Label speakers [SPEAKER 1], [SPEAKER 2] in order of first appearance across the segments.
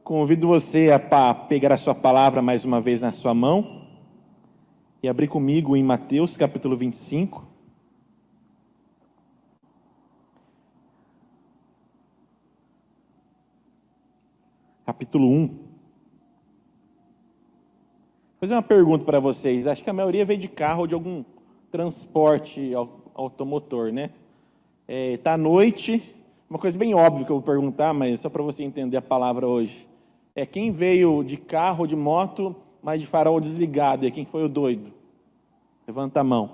[SPEAKER 1] Convido você a pegar a sua palavra mais uma vez na sua mão e abrir comigo em Mateus capítulo 25. Capítulo 1. Vou fazer uma pergunta para vocês. Acho que a maioria veio de carro ou de algum transporte automotor, né? Tá à noite, uma coisa bem óbvia que eu vou perguntar, mas só para você entender a palavra hoje. Quem veio de carro ou de moto, mas de farol desligado? E quem foi o doido? Levanta a mão.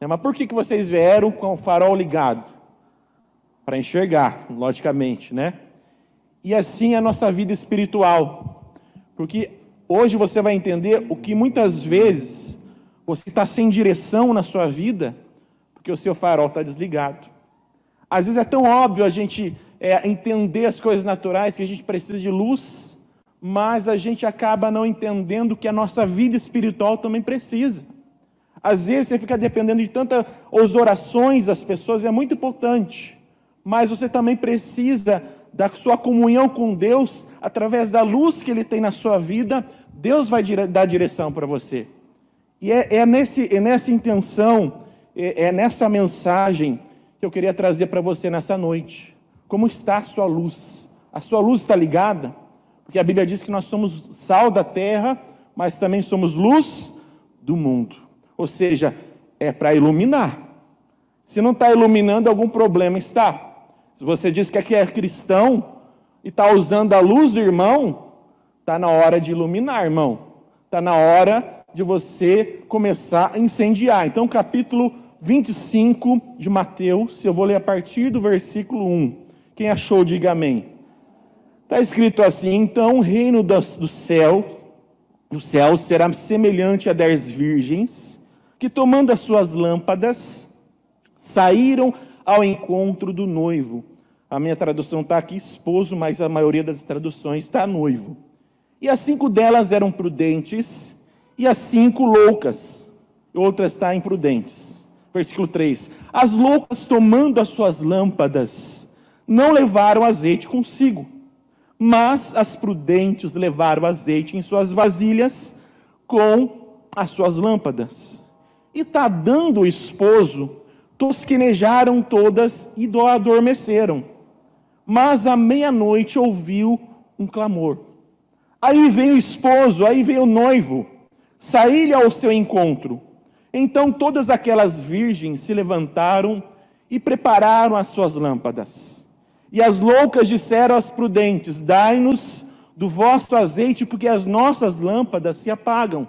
[SPEAKER 1] Mas por que vocês vieram com o farol ligado? Para enxergar, logicamente, né? E assim é a nossa vida espiritual. Porque hoje você vai entender o que muitas vezes você está sem direção na sua vida, porque o seu farol está desligado. Às vezes é tão óbvio a gente entender as coisas naturais, que a gente precisa de luz, mas a gente acaba não entendendo que a nossa vida espiritual também precisa. Às vezes você fica dependendo de tantas orações das pessoas, é muito importante, mas você também precisa da sua comunhão com Deus, através da luz que Ele tem na sua vida. Deus vai dar direção para você. E nessa intenção, nessa mensagem que eu queria trazer para você nessa noite. Como está a sua luz? A sua luz está ligada? Porque a Bíblia diz que nós somos sal da terra, mas também somos luz do mundo. Ou seja, é para iluminar. Se não está iluminando, algum problema está. Se você diz que aqui é cristão e está usando a luz do irmão, está na hora de iluminar, irmão. Está na hora de você começar a incendiar. Então, capítulo 25 de Mateus, eu vou ler a partir do versículo 1. Quem achou, diga amém. Está escrito assim: então o reino do céu será semelhante a 10 virgens, que tomando as suas lâmpadas, saíram ao encontro do noivo. A minha tradução está aqui esposo, mas a maioria das traduções está noivo. E as 5 delas eram prudentes, e as 5 loucas, outras está imprudentes. Versículo 3. As loucas, tomando as suas lâmpadas, não levaram azeite consigo, mas as prudentes levaram azeite em suas vasilhas com as suas lâmpadas. E tardando o esposo, tosquenejaram todas e adormeceram. Mas à meia-noite ouviu um clamor. Aí veio o esposo, aí veio o noivo, sair ao seu encontro. Então todas aquelas virgens se levantaram e prepararam as suas lâmpadas. E as loucas disseram às prudentes: dai-nos do vosso azeite, porque as nossas lâmpadas se apagam.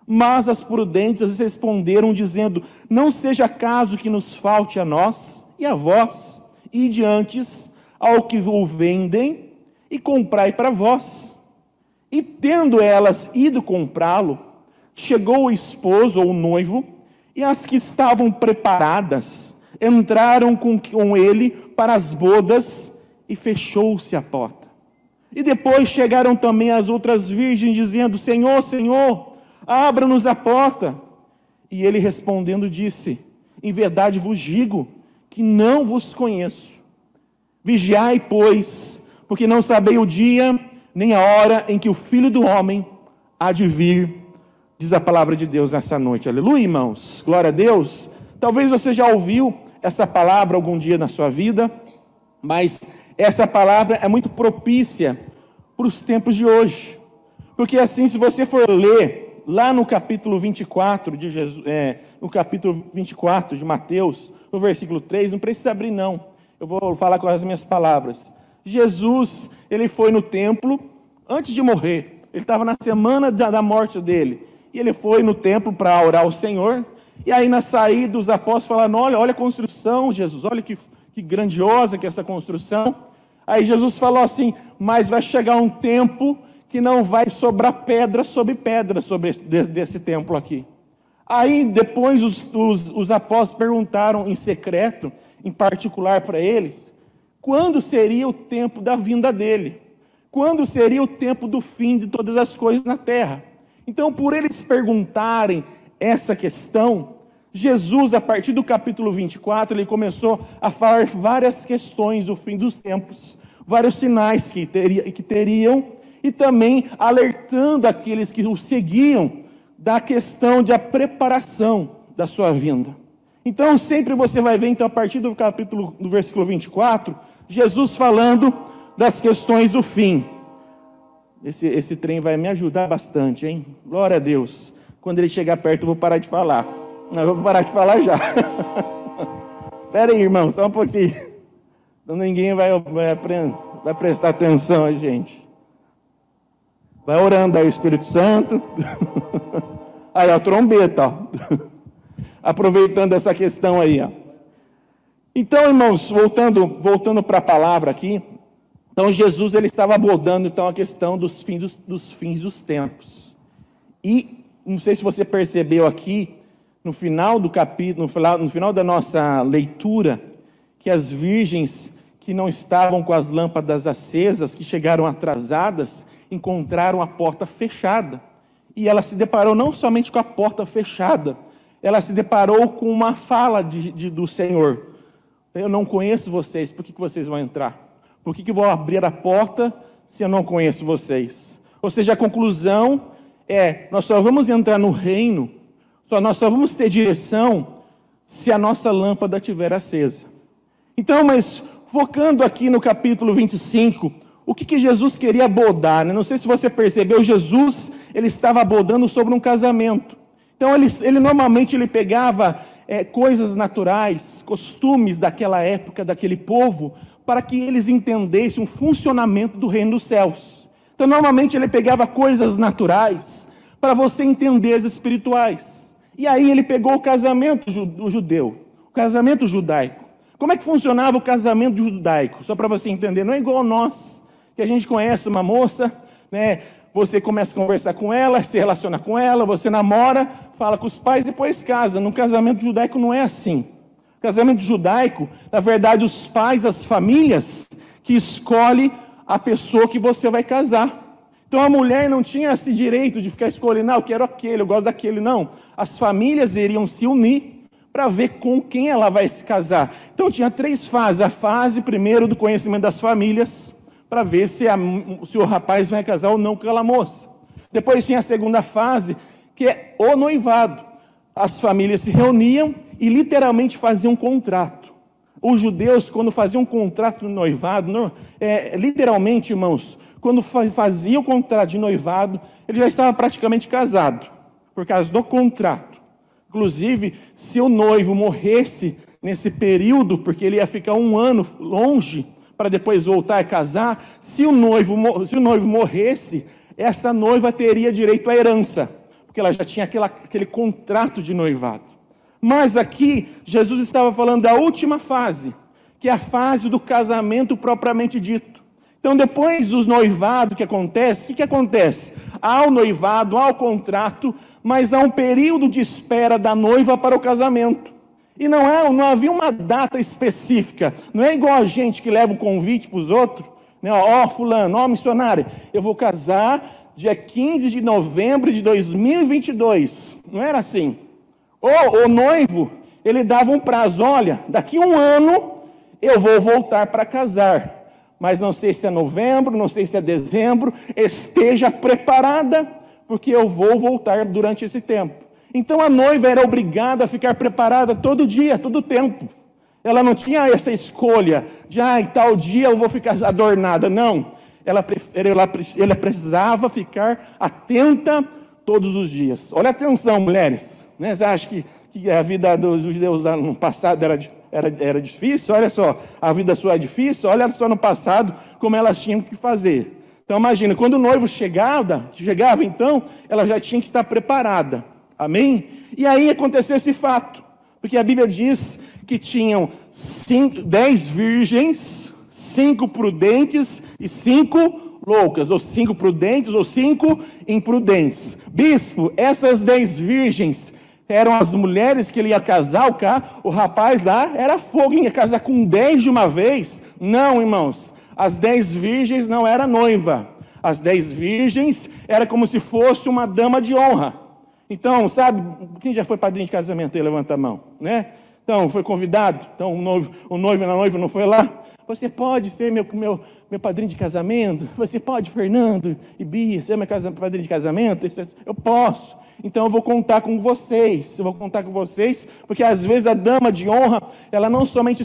[SPEAKER 1] Mas as prudentes responderam, dizendo: não seja caso que nos falte a nós e a vós, ide antes ao que o vendem e comprai para vós. E tendo elas ido comprá-lo, chegou o esposo ou o noivo, e as que estavam preparadas entraram com ele para as bodas, e fechou-se a porta. E depois chegaram também as outras virgens, dizendo: Senhor, Senhor, abra-nos a porta. E ele respondendo disse: em verdade vos digo que não vos conheço. Vigiai, pois, porque não sabeis o dia nem a hora em que o Filho do Homem há de vir, diz a palavra de Deus nessa noite. Aleluia, irmãos, glória a Deus. Talvez você já ouviu essa palavra algum dia na sua vida, mas essa palavra é muito propícia para os tempos de hoje. Porque assim, se você for ler lá no capítulo 24 de no capítulo 24 de Mateus, no versículo 3, não precisa abrir não, eu vou falar com as minhas palavras. Jesus, ele foi no templo antes de morrer, ele estava na semana da morte dele, e ele foi no templo para orar ao Senhor. E aí na saída os apóstolos falaram: olha a construção, Jesus, olha que grandiosa que é essa construção. Aí Jesus falou assim: mas vai chegar um tempo que não vai sobrar pedra sobre desse templo aqui. Aí depois os apóstolos perguntaram em secreto, em particular para eles, quando seria o tempo da vinda dele? Quando seria o tempo do fim de todas as coisas na terra? Então, por eles perguntarem essa questão, Jesus, a partir do capítulo 24, ele começou a falar várias questões do fim dos tempos, vários sinais que teriam, e também alertando aqueles que o seguiam da questão da preparação da sua vinda. Então sempre você vai ver, então, a partir do versículo 24, Jesus falando das questões do fim. Esse trem vai me ajudar bastante, hein? Glória a Deus. Quando ele chegar perto eu vou parar de falar. Não, eu vou parar de falar já. Espera aí, irmão, só um pouquinho. Senão ninguém vai prestar atenção a gente. Vai orando aí o Espírito Santo. Aí, ó, trombeta, ó. Aproveitando essa questão aí, ó. Então, irmãos, voltando para a palavra aqui. Então, Jesus, ele estava abordando, então, a questão dos fins dos tempos. E, não sei se você percebeu aqui, no final do capítulo, no final da nossa leitura, que as virgens que não estavam com as lâmpadas acesas, que chegaram atrasadas, encontraram a porta fechada. E ela se deparou não somente com a porta fechada, ela se deparou com uma fala do Senhor. Eu não conheço vocês, por que vocês vão entrar? Por que vou abrir a porta se eu não conheço vocês? Ou seja, a conclusão é, nós só vamos entrar no reino, nós só vamos ter direção se a nossa lâmpada estiver acesa. Então, mas focando aqui no capítulo 25, o que Jesus queria abordar, né? Não sei se você percebeu, Jesus, ele estava abordando sobre um casamento. Então, ele normalmente pegava coisas naturais, costumes daquela época, daquele povo, para que eles entendessem o funcionamento do reino dos céus. Então, normalmente, ele pegava coisas naturais para você entender as espirituais. E aí, ele pegou o casamento judeu, o casamento judaico. Como é que funcionava o casamento judaico? Só para você entender, não é igual a nós, que a gente conhece uma moça, né? Você começa a conversar com ela, se relaciona com ela, você namora, fala com os pais, depois casa. No casamento judaico não é assim. O casamento judaico, na verdade, os pais, as famílias, que escolhem a pessoa que você vai casar. Então a mulher não tinha esse direito de ficar escolhendo, não, eu quero aquele, eu gosto daquele, não. As famílias iriam se unir para ver com quem ela vai se casar. Então tinha 3 fases. A fase, primeiro, do conhecimento das famílias, para ver se o rapaz vai casar ou não com aquela moça. Depois tinha a segunda fase, que é o noivado. As famílias se reuniam e literalmente faziam um contrato. Os judeus, quando faziam um contrato de noivado, literalmente, irmãos, quando fazia o contrato de noivado, ele já estava praticamente casado, por causa do contrato. Inclusive, se o noivo morresse nesse período, porque ele ia ficar 1 ano longe, para depois voltar a casar, se o noivo morresse, essa noiva teria direito à herança, porque ela já tinha aquele contrato de noivado. Mas aqui, Jesus estava falando da última fase, que é a fase do casamento propriamente dito. Então, depois dos noivados que acontece, o que acontece? Há o noivado, há o contrato, mas há um período de espera da noiva para o casamento. E não havia uma data específica. Não é igual a gente que leva o convite para os outros. Né? Ó, fulano, ó, missionário, eu vou casar dia 15 de novembro de 2022. Não era assim. Ou o noivo, ele dava um prazo. Olha, daqui 1 ano eu vou voltar para casar. Mas não sei se é novembro, não sei se é dezembro. Esteja preparada, porque eu vou voltar durante esse tempo. Então a noiva era obrigada a ficar preparada todo dia, todo tempo. Ela não tinha essa escolha de, em tal dia eu vou ficar adornada. Não, ela precisava ficar atenta todos os dias. Olha atenção, mulheres. Né? Você acha que a vida dos judeus no passado era difícil? Olha só, a vida sua é difícil? Olha só no passado como elas tinham que fazer. Então imagina, quando o noivo chegava então, ela já tinha que estar preparada. Amém? E aí aconteceu esse fato, porque a Bíblia diz que tinham 10 virgens, 5 prudentes e 5 loucas, ou 5 prudentes ou 5 imprudentes. Bispo, essas 10 virgens eram as mulheres que ele ia casar, o rapaz lá era fogo, ia casar com 10 de uma vez. Não, irmãos, as 10 virgens não eram noiva, as 10 virgens era como se fosse uma dama de honra. Então, sabe, quem já foi padrinho de casamento aí, levanta a mão, né? Então, foi convidado? Então, o noivo e a noiva não foi lá? Você pode ser meu padrinho de casamento? Você pode, Fernando e Bia, ser meu padrinho de casamento? Eu posso. Então, eu vou contar com vocês. Eu vou contar com vocês, porque às vezes a dama de honra, ela não somente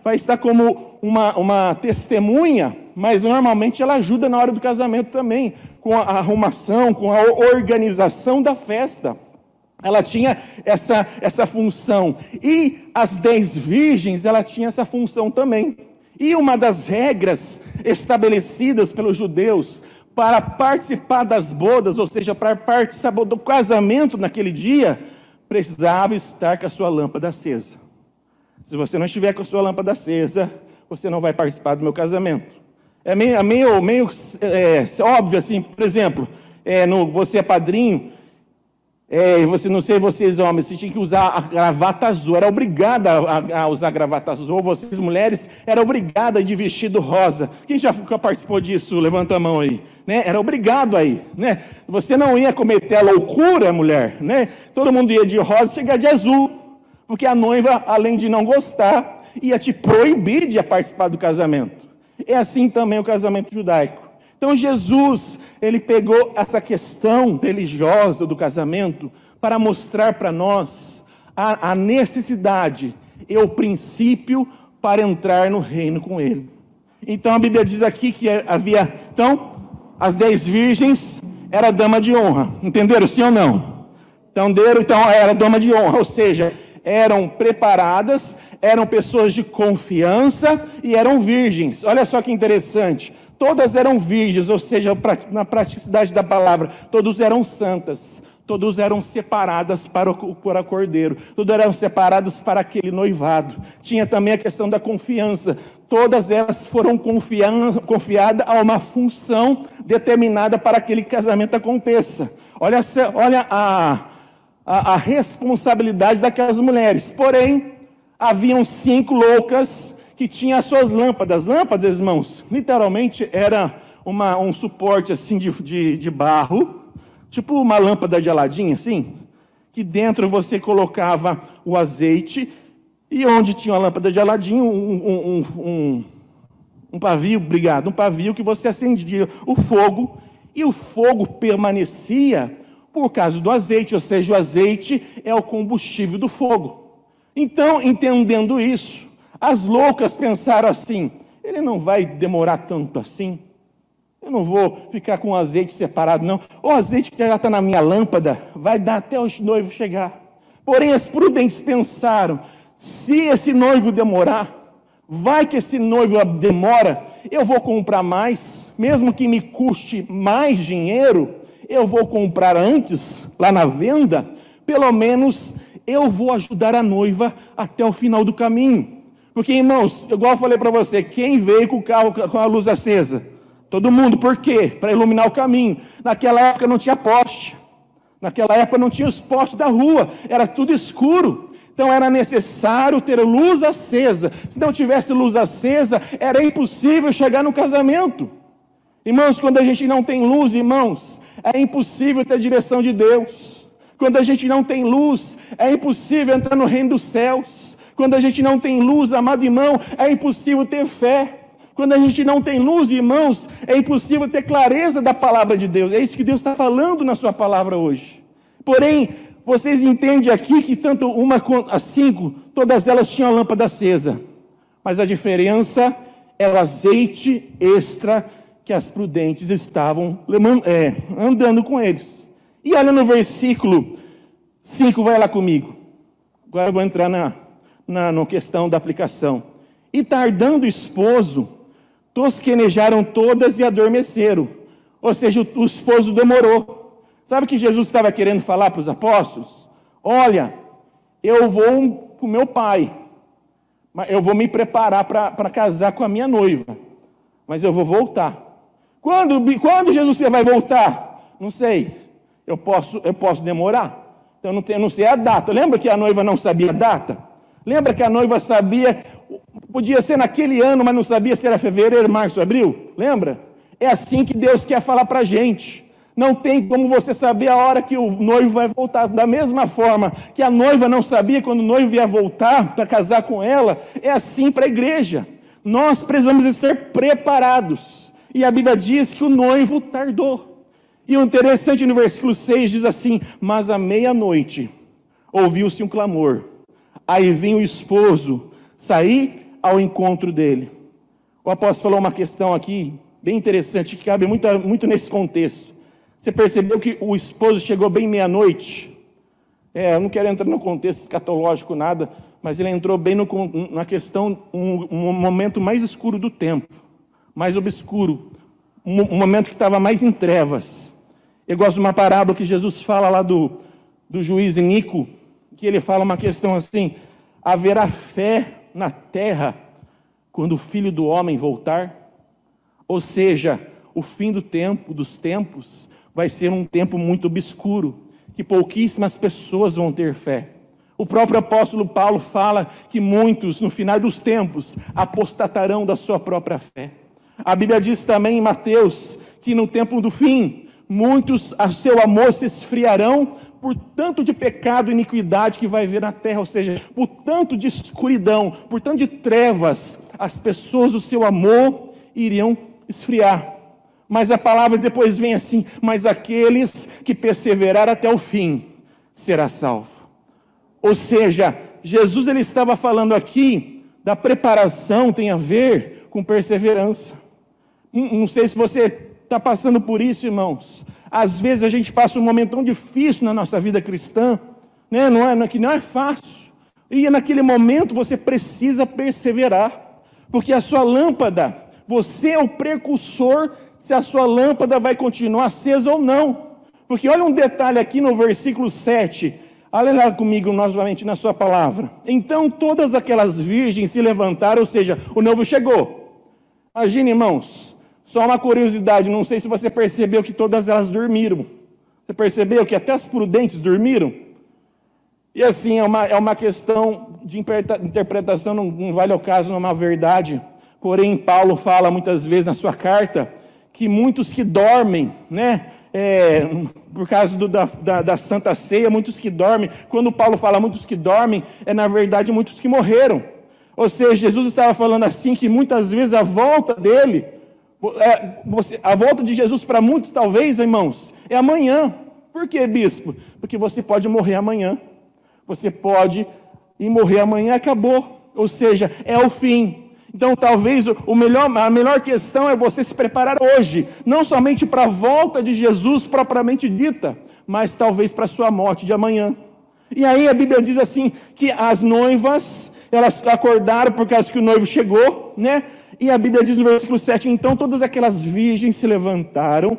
[SPEAKER 1] vai estar como uma testemunha, mas normalmente ela ajuda na hora do casamento também, com a arrumação, com a organização da festa. Ela tinha essa função. E as 10 virgens, ela tinha essa função também. E uma das regras estabelecidas pelos judeus para participar das bodas, ou seja, para participar do casamento naquele dia, precisava estar com a sua lâmpada acesa. Se você não estiver com a sua lâmpada acesa, você não vai participar do meu casamento. É meio óbvio assim, por exemplo, você é padrinho, não sei vocês homens, você tinha que usar a gravata azul, era obrigada a usar a gravata azul, ou vocês mulheres, era obrigada de vestido rosa. Quem já participou disso? Levanta a mão aí. Né? Era obrigado aí. Né? Você não ia cometer a loucura, mulher. Né? Todo mundo ia de rosa e chegar de azul, porque a noiva, além de não gostar, ia te proibir de participar do casamento. É assim também o casamento judaico. Então Jesus, ele pegou essa questão religiosa do casamento para mostrar para nós a necessidade e o princípio para entrar no reino com ele. Então a Bíblia diz aqui que havia, as 10 virgens era dama de honra, entenderam sim ou não? Então era dama de honra, ou seja, eram preparadas, eram pessoas de confiança e eram virgens. Olha só que interessante. Todas eram virgens, ou seja, na praticidade da palavra, todos eram santas, todos eram separadas para o cordeiro, todos eram separados para aquele noivado. Tinha também a questão da confiança, todas elas foram confiadas a uma função determinada para que aquele casamento aconteça. Olha a responsabilidade daquelas mulheres. Porém, haviam 5 loucas que tinha as suas lâmpadas. Lâmpadas, irmãos, literalmente era um suporte assim de barro, tipo uma lâmpada de Aladim, assim, que dentro você colocava o azeite, e onde tinha a lâmpada de Aladim, um pavio, um pavio que você acendia o fogo, e o fogo permanecia por causa do azeite, ou seja, o azeite é o combustível do fogo. Então, entendendo isso, as loucas pensaram assim, ele não vai demorar tanto assim, eu não vou ficar com o azeite separado não, o azeite que já está na minha lâmpada, vai dar até os noivos chegar. Porém as prudentes pensaram, se esse noivo demorar, vai que esse noivo demora, eu vou comprar mais, mesmo que me custe mais dinheiro, eu vou comprar antes, lá na venda, pelo menos eu vou ajudar a noiva até o final do caminho. Porque, irmãos, igual eu falei para você, quem veio com o carro com a luz acesa? Todo mundo. Por quê? Para iluminar o caminho. Naquela época não tinha poste. Naquela época não tinha os postes da rua. Era tudo escuro. Então era necessário ter luz acesa. Se não tivesse luz acesa, era impossível chegar no casamento. Irmãos, quando a gente não tem luz, irmãos, é impossível ter a direção de Deus. Quando a gente não tem luz, é impossível entrar no reino dos céus. Quando a gente não tem luz, amado irmão, é impossível ter fé. Quando a gente não tem luz, irmãos, é impossível ter clareza da palavra de Deus. É isso que Deus está falando na sua palavra hoje. Porém, vocês entendem aqui que tanto uma quanto as 5, todas elas tinham a lâmpada acesa. Mas a diferença é o azeite extra que as prudentes estavam andando com eles. E olha no versículo 5, vai lá comigo. Agora eu vou entrar na questão da aplicação. E tardando o esposo, tosquenejaram todas e adormeceram. Ou seja, o esposo demorou. Sabe o que Jesus estava querendo falar para os apóstolos? Olha, eu vou com meu pai, eu vou me preparar para casar com a minha noiva, mas eu vou voltar. Quando Jesus vai voltar? Não sei. Eu posso demorar. Então eu não sei a data. Lembra que a noiva não sabia a data? Lembra que a noiva sabia, podia ser naquele ano, mas não sabia se era fevereiro, março, abril? Lembra? É assim que Deus quer falar para a gente. Não tem como você saber a hora que o noivo vai voltar. Da mesma forma que a noiva não sabia quando o noivo ia voltar para casar com ela, é assim para a igreja. Nós precisamos de ser preparados. E a Bíblia diz que o noivo tardou. E o interessante no versículo 6 diz assim: mas à meia-noite ouviu-se um clamor. Aí vinha o esposo sair ao encontro dele. O apóstolo falou uma questão aqui bem interessante, que cabe muito nesse contexto. Você percebeu que o esposo chegou bem meia-noite? Eu não quero entrar no contexto escatológico nada, mas ele entrou bem na questão, um momento mais escuro do tempo, mais obscuro, um momento que estava mais em trevas. Eu gosto de uma parábola que Jesus fala lá do juiz Inico, que ele fala uma questão assim: haverá fé na terra quando o Filho do Homem voltar? Ou seja, o fim dos tempos, vai ser um tempo muito obscuro, que pouquíssimas pessoas vão ter fé. O próprio apóstolo Paulo fala que muitos, no final dos tempos, apostatarão da sua própria fé. A Bíblia diz também em Mateus que no tempo do fim, muitos a seu amor se esfriarão por tanto de pecado e iniquidade que vai haver na terra, ou seja, por tanto de escuridão, por tanto de trevas, as pessoas, o seu amor iriam esfriar. Mas a palavra depois vem assim: mas aqueles que perseverar até o fim será salvo. Ou seja, Jesus ele estava falando aqui da preparação, tem a ver com perseverança. Não sei se você está passando por isso, irmãos. Às vezes a gente passa um momento tão difícil na nossa vida cristã, né? Não é fácil. E naquele momento você precisa perseverar, porque a sua lâmpada, você é o precursor se a sua lâmpada vai continuar acesa ou não. Porque olha um detalhe aqui no versículo 7. Olha lá comigo novamente na sua palavra. Então todas aquelas virgens se levantaram, ou seja, o noivo chegou. Imagine, irmãos, só uma curiosidade, não sei se você percebeu que todas elas dormiram. Você percebeu que até as prudentes dormiram? E assim, é uma questão de interpretação, não vale ao caso, não é uma verdade. Porém, Paulo fala muitas vezes na sua carta que muitos que dormem, né? Por causa da Santa Ceia, muitos que dormem. Quando Paulo fala muitos que dormem, é na verdade muitos que morreram. Ou seja, Jesus estava falando assim que muitas vezes a volta dele, a volta de Jesus para muitos talvez, irmãos, é amanhã. Por quê, bispo? Porque você pode morrer amanhã. Você pode ir morrer amanhã, acabou. Ou seja, é o fim. Então, talvez a melhor questão é você se preparar hoje, não somente para a volta de Jesus propriamente dita, mas talvez para a sua morte de amanhã. E aí a Bíblia diz assim, que as noivas, elas acordaram por causa que o noivo chegou, né? E a Bíblia diz no versículo 7, então todas aquelas virgens se levantaram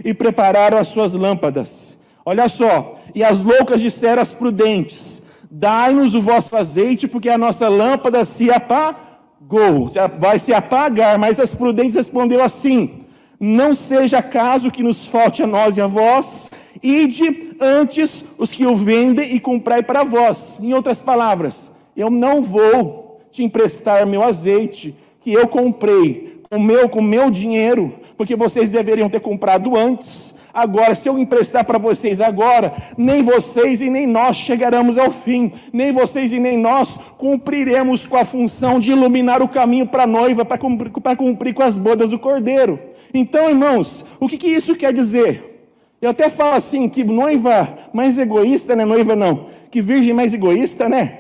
[SPEAKER 1] e prepararam as suas lâmpadas. Olha só, e as loucas disseram às prudentes: dai-nos o vosso azeite, porque a nossa lâmpada se apagou. Vai se apagar. Mas as prudentes respondeu assim: não seja caso que nos falte a nós e a vós, ide antes os que o vendem e comprai para vós. Em outras palavras, eu não vou te emprestar meu azeite, que eu comprei com meu dinheiro, porque vocês deveriam ter comprado antes. Agora, se eu emprestar para vocês agora, nem vocês e nem nós chegaremos ao fim, nem vocês e nem nós cumpriremos com a função de iluminar o caminho para a noiva, para cumprir com as bodas do Cordeiro. Então, irmãos, o que isso quer dizer? Eu até falo assim, que noiva mais egoísta, né? Noiva não, que virgem mais egoísta, né?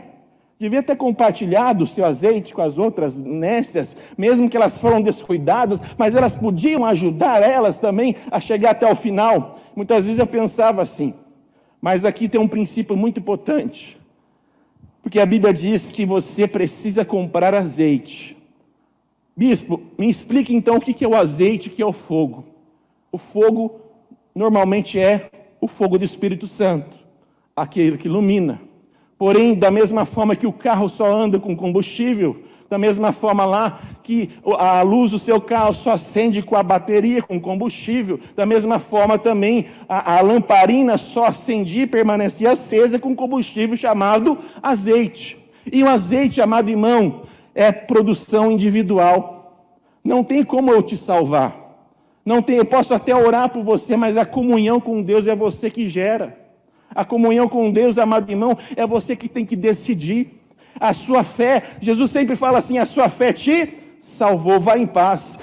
[SPEAKER 1] Devia ter compartilhado o seu azeite com as outras nécias, mesmo que elas foram descuidadas, mas elas podiam ajudar elas também a chegar até o final. Muitas vezes eu pensava assim, mas aqui tem um princípio muito importante, porque a Bíblia diz que você precisa comprar azeite. Bispo, me explique então o que é o azeite e o que é o fogo. O fogo normalmente é o fogo do Espírito Santo, aquele que ilumina. Porém, da mesma forma que o carro só anda com combustível, da mesma forma lá que a luz do seu carro só acende com a bateria, com combustível, da mesma forma também a lamparina só acendia e permanecia acesa com combustível chamado azeite. E o azeite, amado irmão, é produção individual. Não tem como eu te salvar. Eu posso até orar por você, mas a comunhão com Deus é você que gera. A comunhão com Deus, amado irmão, é você que tem que decidir. A sua fé, Jesus sempre fala assim, a sua fé te salvou, vai em paz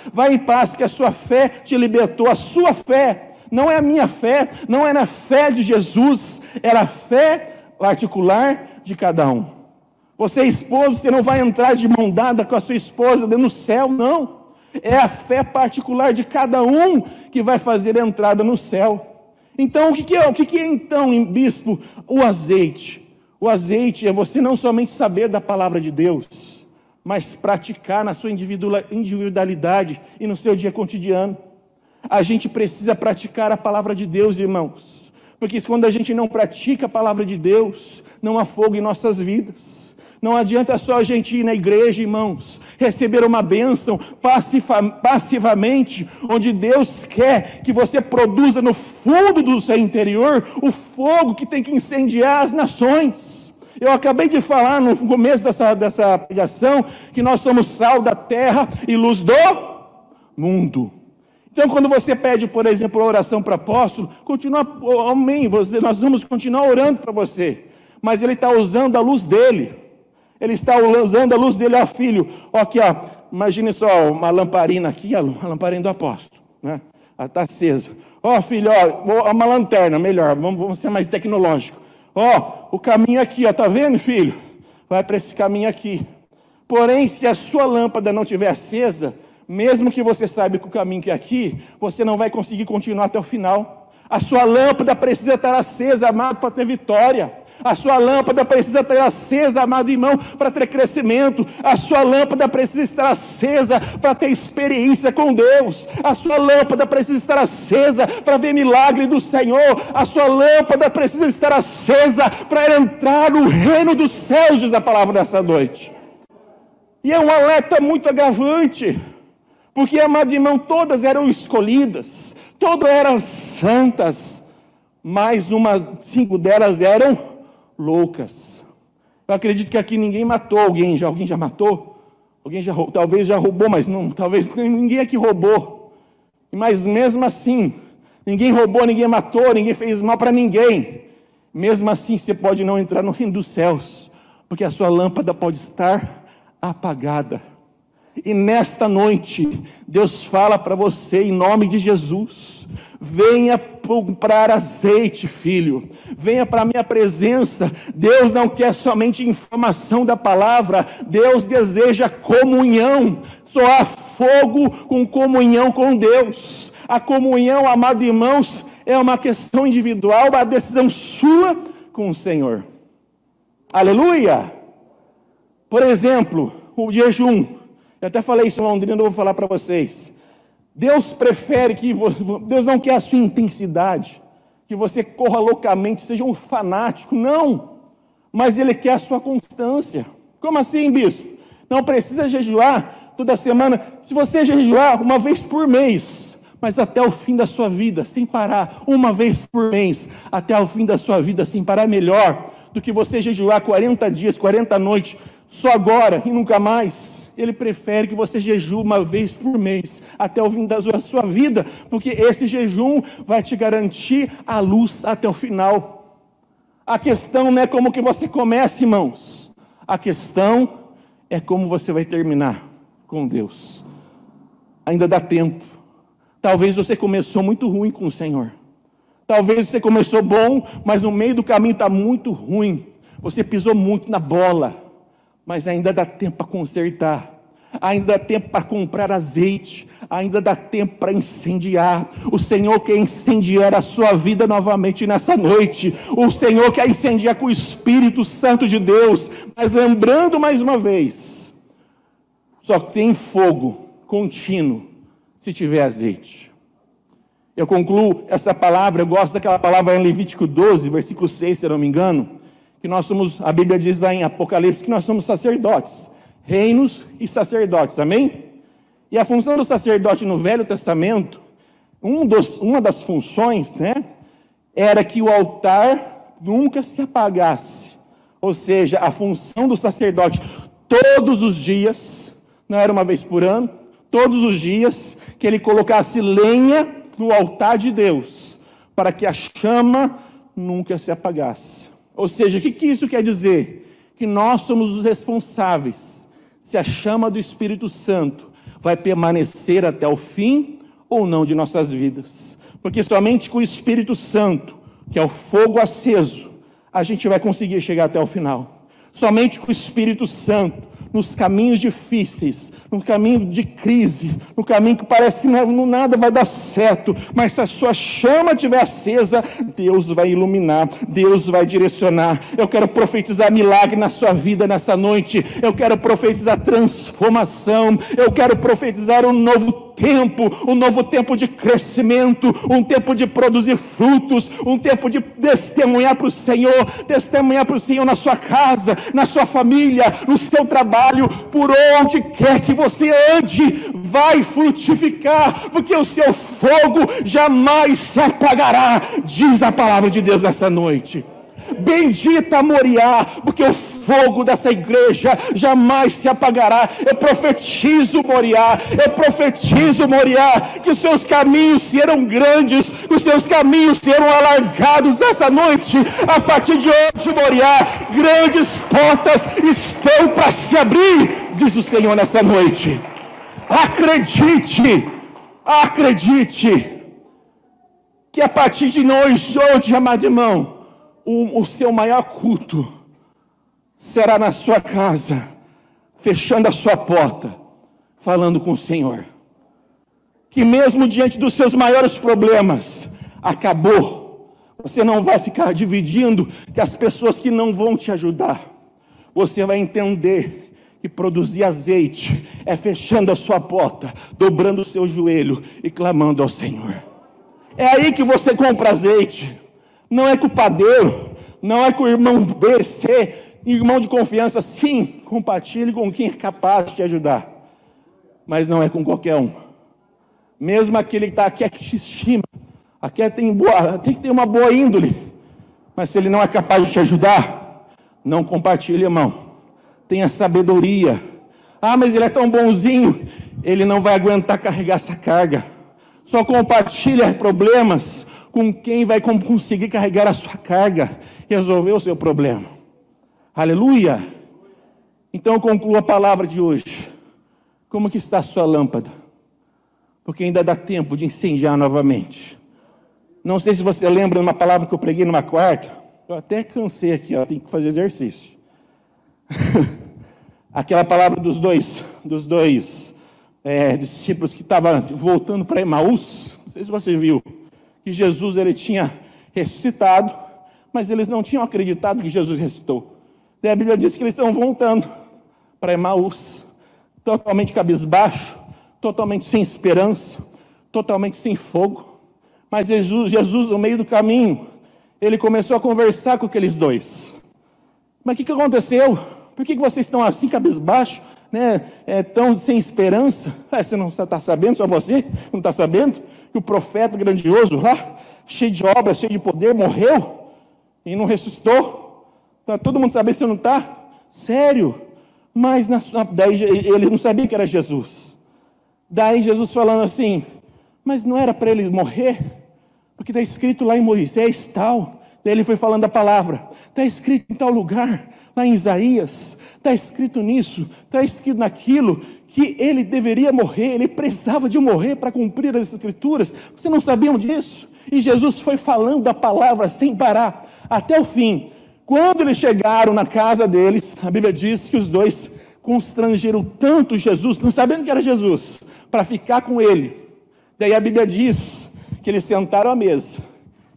[SPEAKER 1] que a sua fé te libertou. A sua fé, não é a minha fé, não era a fé de Jesus, era a fé particular de cada um. Você é esposo, você não vai entrar de mão dada com a sua esposa no céu, não. É a fé particular de cada um que vai fazer a entrada no céu. Então, o que é então, bispo? O azeite. O azeite é você não somente saber da palavra de Deus, mas praticar na sua individualidade e no seu dia cotidiano. A gente precisa praticar a palavra de Deus, irmãos, porque quando a gente não pratica a palavra de Deus, não há fogo em nossas vidas. Não adianta só a gente ir na igreja, irmãos, receber uma bênção passivamente, onde Deus quer que você produza no fundo do seu interior o fogo que tem que incendiar as nações. Eu acabei de falar no começo dessa pregação que nós somos sal da terra e luz do mundo. Então, quando você pede, por exemplo, a oração para o apóstolo, continua, amém, nós vamos continuar orando para você, mas ele está usando a luz dele. Ele está usando a luz dele, ó filho, ó aqui, ó, imagine só uma lamparina aqui, a lamparina do apóstolo, né? Ela está acesa. Ó filho, ó, uma lanterna, melhor, vamos ser mais tecnológico. Ó, o caminho aqui, ó, tá vendo, filho? Vai para esse caminho aqui. Porém, se a sua lâmpada não estiver acesa, mesmo que você saiba que o caminho que é aqui, você não vai conseguir continuar até o final. A sua lâmpada precisa estar acesa, amado, para ter vitória. A sua lâmpada precisa estar acesa, amado irmão, para ter crescimento. A sua lâmpada precisa estar acesa para ter experiência com Deus. A sua lâmpada precisa estar acesa para ver milagre do Senhor. A sua lâmpada precisa estar acesa para entrar no reino dos céus, diz a palavra dessa noite. E é um alerta muito agravante, porque, amado irmão, todas eram escolhidas, todas eram santas, mas 5 delas eram loucas. Eu acredito que aqui ninguém matou alguém já matou? Talvez já roubou, mas não, talvez ninguém aqui roubou. Mas mesmo assim, ninguém roubou, ninguém matou, ninguém fez mal para ninguém. Mesmo assim, você pode não entrar no reino dos céus, porque a sua lâmpada pode estar apagada. E nesta noite, Deus fala para você em nome de Jesus: venha comprar azeite, filho, venha para a minha presença. Deus não quer somente informação da palavra, Deus deseja comunhão. Só há fogo com comunhão com Deus. A comunhão, amados irmãos, é uma questão individual, uma decisão sua com o Senhor. Aleluia! Por exemplo, o jejum. Eu até falei isso em Londrina, eu vou falar para vocês. Deus não quer a sua intensidade, que você corra loucamente, seja um fanático, não. Mas Ele quer a sua constância. Como assim, bispo? Não precisa jejuar toda semana. Se você jejuar uma vez por mês, mas até o fim da sua vida, sem parar, uma vez por mês, até o fim da sua vida, sem parar, melhor do que você jejuar 40 dias, 40 noites, só agora e nunca mais. Ele prefere que você jejue uma vez por mês, até o fim da sua vida, porque esse jejum vai te garantir a luz até o final. A questão não é como que você começa, irmãos. A questão é como você vai terminar com Deus. Ainda dá tempo. Talvez você começou muito ruim com o Senhor. Talvez você começou bom, mas no meio do caminho está muito ruim. Você pisou muito na bola. Mas ainda dá tempo para consertar, ainda dá tempo para comprar azeite, ainda dá tempo para incendiar. O Senhor quer incendiar a sua vida novamente nessa noite. O Senhor quer incendiar com o Espírito Santo de Deus. Mas lembrando mais uma vez, só tem fogo contínuo se tiver azeite. Eu concluo essa palavra, eu gosto daquela palavra em Levítico 12, versículo 6, se eu não me engano, que nós somos, a Bíblia diz lá em Apocalipse, que nós somos sacerdotes, reinos e sacerdotes, amém? E a função do sacerdote no Velho Testamento, uma das funções, né, era que o altar nunca se apagasse, ou seja, a função do sacerdote todos os dias, não era uma vez por ano, todos os dias, que ele colocasse lenha no altar de Deus, para que a chama nunca se apagasse. Ou seja, o que isso quer dizer? Que nós somos os responsáveis se a chama do Espírito Santo vai permanecer até o fim ou não de nossas vidas. Porque somente com o Espírito Santo, que é o fogo aceso, a gente vai conseguir chegar até o final. Somente com o Espírito Santo, nos caminhos difíceis, no caminho de crise, no caminho que parece que nada vai dar certo, mas se a sua chama estiver acesa, Deus vai iluminar, Deus vai direcionar. Eu quero profetizar milagre na sua vida nessa noite, eu quero profetizar transformação, eu quero profetizar um novo tempo de crescimento, um tempo de produzir frutos, um tempo de testemunhar para o Senhor na sua casa, na sua família, no seu trabalho, por onde quer que você ande, vai frutificar, porque o seu fogo jamais se apagará, diz a palavra de Deus essa noite. Bendita Moriá, porque o fogo dessa igreja jamais se apagará. Eu profetizo Moriá, que os seus caminhos serão grandes, os seus caminhos serão alargados nessa noite. A partir de hoje, Moriá, grandes portas estão para se abrir, diz o Senhor nessa noite. Acredite, que a partir de hoje, amado irmão, o seu maior culto será na sua casa, fechando a sua porta, falando com o Senhor. Que mesmo diante dos seus maiores problemas, acabou. Você não vai ficar dividindo com as pessoas que não vão te ajudar. Você vai entender que produzir azeite é fechando a sua porta, dobrando o seu joelho e clamando ao Senhor. É aí que você compra azeite. Não é com o padeiro, não é com o irmão B, C, irmão de confiança. Sim, compartilhe com quem é capaz de te ajudar, mas não é com qualquer um. Mesmo aquele que está aqui, que te estima, aqui tem que ter uma boa índole, mas se ele não é capaz de te ajudar, não compartilhe, irmão. Tenha sabedoria. Mas ele é tão bonzinho, ele não vai aguentar carregar essa carga. Só compartilha problemas com quem vai conseguir carregar a sua carga e resolver o seu problema. Aleluia! Então eu concluo a palavra de hoje. Como que está a sua lâmpada? Porque ainda dá tempo de incendiar novamente. Não sei se você lembra de uma palavra que eu preguei numa quarta. Eu até cansei aqui, tenho que fazer exercício. Aquela palavra dos dois discípulos que estavam voltando para Emaús. Não sei se você viu. Que Jesus ele tinha ressuscitado, mas eles não tinham acreditado que Jesus ressuscitou. Daí a Bíblia diz que eles estão voltando para Emaús, totalmente cabisbaixo, totalmente sem esperança, totalmente sem fogo. Mas Jesus no meio do caminho, ele começou a conversar com aqueles dois. Mas o que aconteceu? Por que vocês estão assim cabisbaixo, tão sem esperança? Você não está sabendo, só você não está sabendo? Que o profeta grandioso lá, cheio de obras, cheio de poder, morreu e não ressuscitou. Então, todo mundo sabe, você não está? Sério? Mas daí ele não sabia que era Jesus. Daí Jesus falando assim, mas não era para ele morrer? Porque está escrito lá em Moisés tal. Daí ele foi falando a palavra. Está escrito em tal lugar, lá em Isaías. Está escrito nisso, está escrito naquilo, que ele deveria morrer, ele precisava de morrer para cumprir as escrituras. Vocês não sabiam disso? E Jesus foi falando a palavra sem parar, até o fim. Quando eles chegaram na casa deles, a Bíblia diz que os dois constrangeram tanto Jesus, não sabendo que era Jesus, para ficar com ele. Daí a Bíblia diz que eles sentaram à mesa,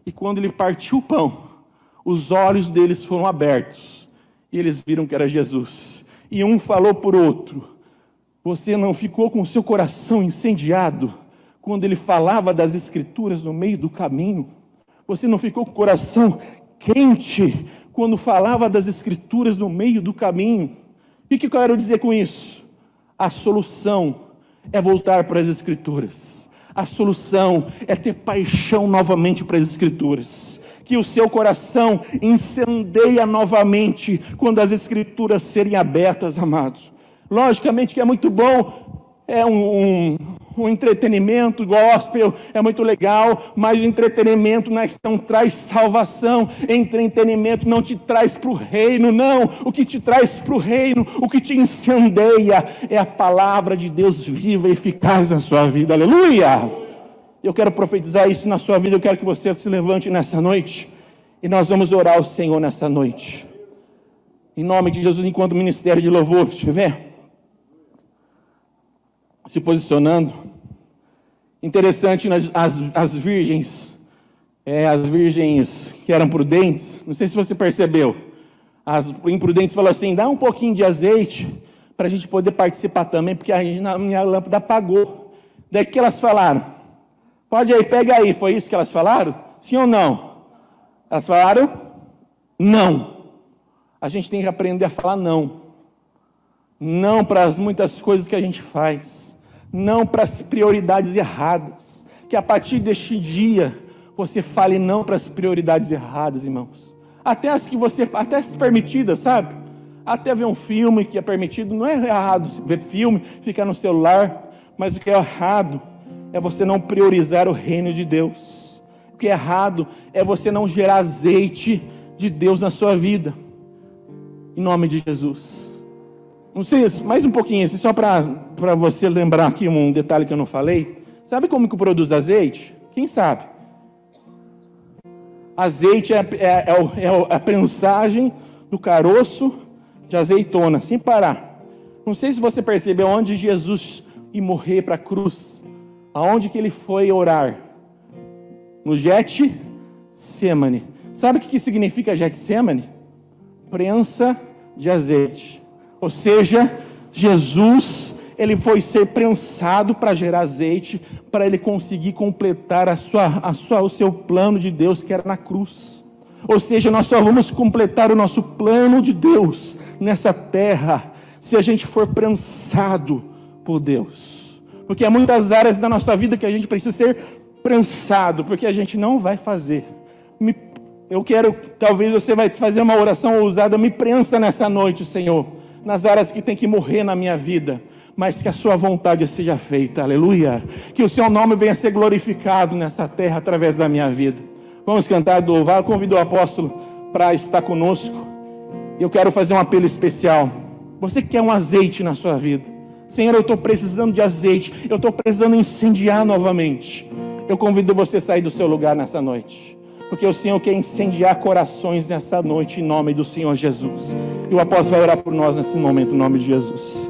[SPEAKER 1] e quando ele partiu o pão, os olhos deles foram abertos, e eles viram que era Jesus. E um falou por outro, você não ficou com o seu coração incendiado quando ele falava das escrituras no meio do caminho? Você não ficou com o coração quente quando falava das escrituras no meio do caminho? E o que eu quero dizer com isso? A solução é voltar para as escrituras. A solução é ter paixão novamente para as escrituras. Que o seu coração incendeia novamente quando as escrituras serem abertas, amados. Logicamente que é muito bom é um entretenimento gospel, é muito legal, mas o entretenimento não traz salvação, entretenimento não te traz para o reino, não. O que te traz para o reino, o que te incendeia, é a palavra de Deus viva e eficaz na sua vida, aleluia! Eu quero profetizar isso na sua vida, eu quero que você se levante nessa noite, e nós vamos orar ao Senhor nessa noite, em nome de Jesus, enquanto o ministério de louvor estiver se posicionando. Interessante, as virgens que eram prudentes, não sei se você percebeu, as imprudentes falaram assim, dá um pouquinho de azeite, para a gente poder participar também, porque a minha lâmpada apagou. Daí que elas falaram, pode aí, pega aí, foi isso que elas falaram? Sim ou não? Elas falaram, não. A gente tem que aprender a falar não. Não para as muitas coisas que a gente faz. Não para as prioridades erradas. Que a partir deste dia, você fale não para as prioridades erradas, irmãos. Até as permitidas, sabe? Até ver um filme que é permitido. Não é errado ver filme, ficar no celular. Mas o que é errado é você não priorizar o reino de Deus. O que é errado é você não gerar azeite de Deus na sua vida. Em nome de Jesus. Não sei, mais um pouquinho, só para você lembrar aqui um detalhe que eu não falei. Sabe como que produz azeite? Quem sabe? Azeite é a prensagem do caroço de azeitona, sem parar. Não sei se você percebeu onde Jesus ia morrer para a cruz. Aonde que ele foi orar? No Getsemane. Sabe o que significa Getsemane? Prensa de azeite. Ou seja, Jesus, ele foi ser prensado para gerar azeite, para ele conseguir completar o seu plano de Deus, que era na cruz. Ou seja, nós só vamos completar o nosso plano de Deus nessa terra, se a gente for prensado por Deus. Porque há muitas áreas da nossa vida que a gente precisa ser prensado, porque a gente não vai fazer. Talvez você vai fazer uma oração ousada, me prensa nessa noite, Senhor, nas áreas que tem que morrer na minha vida, mas que a sua vontade seja feita, aleluia, que o seu nome venha a ser glorificado nessa terra através da minha vida. Vamos cantar do louvor. Convido o apóstolo para estar conosco. Eu quero fazer um apelo especial. Você que quer um azeite na sua vida, Senhor, eu estou precisando de azeite, eu estou precisando incendiar novamente. Eu convido você a sair do seu lugar nessa noite, porque o Senhor quer incendiar corações nessa noite, em nome do Senhor Jesus. E o apóstolo vai orar por nós nesse momento, em nome de Jesus.